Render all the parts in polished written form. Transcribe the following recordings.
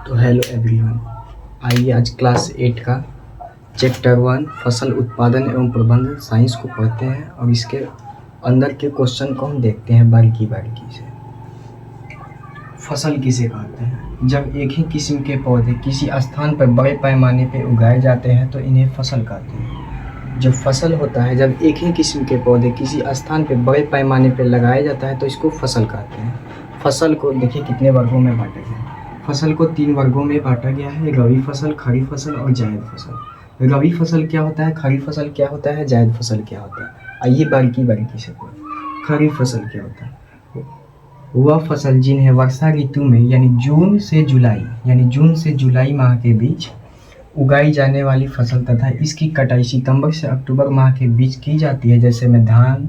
तो hello everyone, आइए आज क्लास 8 का चैप्टर 1 फसल उत्पादन एवं प्रबंधन साइंस को पढ़ते हैं और इसके अंदर के क्वेश्चन को हम देखते हैं बारीकी से। फसल किसे कहते हैं? जब एक ही किस्म के पौधे किसी स्थान पर बड़े पैमाने पर उगाए जाते हैं तो इन्हें फसल कहते हैं। जब फसल होता है, जब एक ही किस्म के पौधे किसी स्थान पर बड़े पैमाने पर लगाया जाता है तो इसको फसल कहते हैं। फसल को देखिए कितने वर्गों में बांटा गया है। फसल को 3 वर्गों में बांटा गया है: रबी फसल, खरीफ फसल और जायद फसल। रबी फसल क्या होता है, खरीफ फसल क्या होता है, जायद फसल क्या होता है? आइए बारीकी से पढ़ें। खरीफ फसल क्या होता है? वह फसल जिन्हें वर्षा ऋतु में यानी जून से जुलाई माह के बीच उगाई जाने वाली फसल तथा इसकी कटाई सितंबर से अक्टूबर माह के बीच की जाती है, जैसे में धान,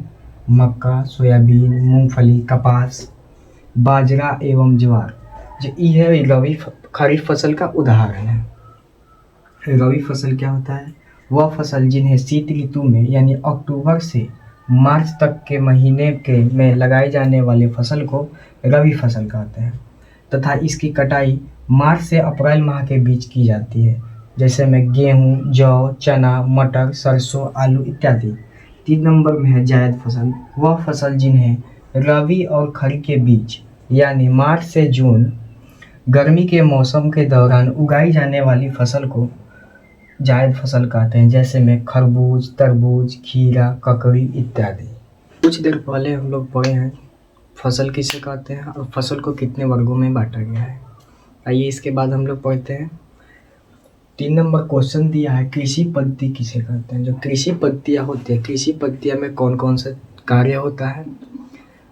मक्का, सोयाबीन, मूंगफली, कपास, बाजरा एवं ज्वार। जो यह खरीफ फसल का उदाहरण है। रबी फसल क्या होता है? वह फसल जिन्हें शीत ऋतु में यानी अक्टूबर से मार्च तक के महीने में लगाए जाने वाले फसल को रबी फसल कहते हैं तथा इसकी कटाई मार्च से अप्रैल माह के बीच की जाती है, जैसे में गेहूँ, जौ, चना, मटर, सरसों, आलू इत्यादि। 3 नंबर में है जायद फसल। वह फसल जिन्हें रबी और खरीफ के बीच यानी मार्च से जून गर्मी के मौसम के दौरान उगाई जाने वाली फसल को जायद फसल कहते हैं, जैसे में खरबूज, तरबूज, खीरा, ककड़ी इत्यादि। कुछ देर पहले हम लोग पढ़े हैं फसल किसे कहते हैं और फसल को कितने वर्गों में बांटा गया है। आइए इसके बाद हम लोग पढ़ते हैं। 3 नंबर क्वेश्चन दिया है, कृषि पद्धति किसे कहते हैं? जो कृषि पद्धतियाँ होती है, कृषि पद्धतियाँ में कौन कौन सा कार्य होता है?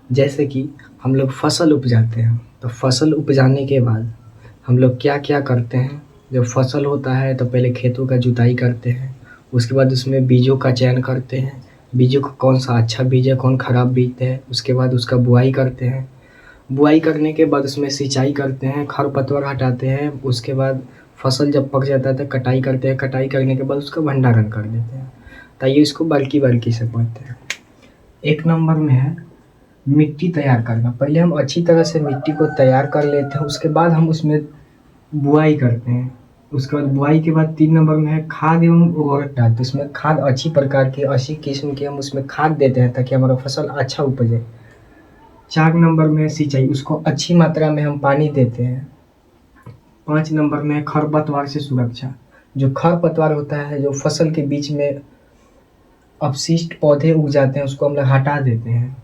जैसे कि हम लोग फसल उपजाते हैं, तो फसल उपजाने के बाद हम लोग क्या क्या करते हैं? जब फसल होता है तो पहले खेतों का जुताई करते हैं, उसके बाद उसमें बीजों का चयन करते हैं, बीजों का कौन सा अच्छा बीज है, कौन ख़राब बीज है, उसके बाद उसका बुआई करते हैं। बुआई करने के बाद उसमें सिंचाई करते हैं, खरपतवार हटाते हैं, उसके बाद फसल जब पक जाता है तो कटाई करते हैं, कटाई करने के बाद उसका भंडारण कर देते हैं। तो ये इसको बारीकी से पढ़ते हैं। 1 नंबर में है मिट्टी तैयार करना। पहले हम अच्छी तरह से मिट्टी को तैयार कर लेते हैं, उसके बाद हम उसमें बुआई करते हैं। उसके बाद बुआई के बाद 3 नंबर में है खाद एवं उर्वरक डालते हैं। उसमें खाद अच्छी प्रकार की, अच्छी किस्म की हम उसमें खाद देते हैं ताकि हमारा फसल अच्छा उपजे। 4 नंबर में है सिंचाई, उसको अच्छी मात्रा में हम पानी देते हैं। 5 नंबर में है खरपतवार से सुरक्षा। जो खरपतवार होता है, जो फसल के बीच में अपशिष्ट पौधे उग जाते हैं, उसको हम लोग हटा देते हैं।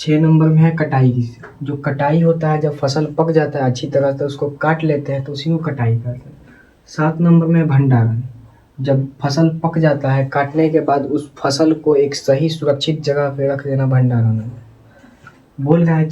6 नंबर में है कटाई की। जो कटाई होता है, जब फसल पक जाता है अच्छी तरह से उसको काट लेते हैं तो उसी को कटाई करते हैं। 7 नंबर में भंडारण। जब फसल पक जाता है काटने के बाद उस फसल को एक सही सुरक्षित जगह पे रख देना भंडारण में। बोल रहा है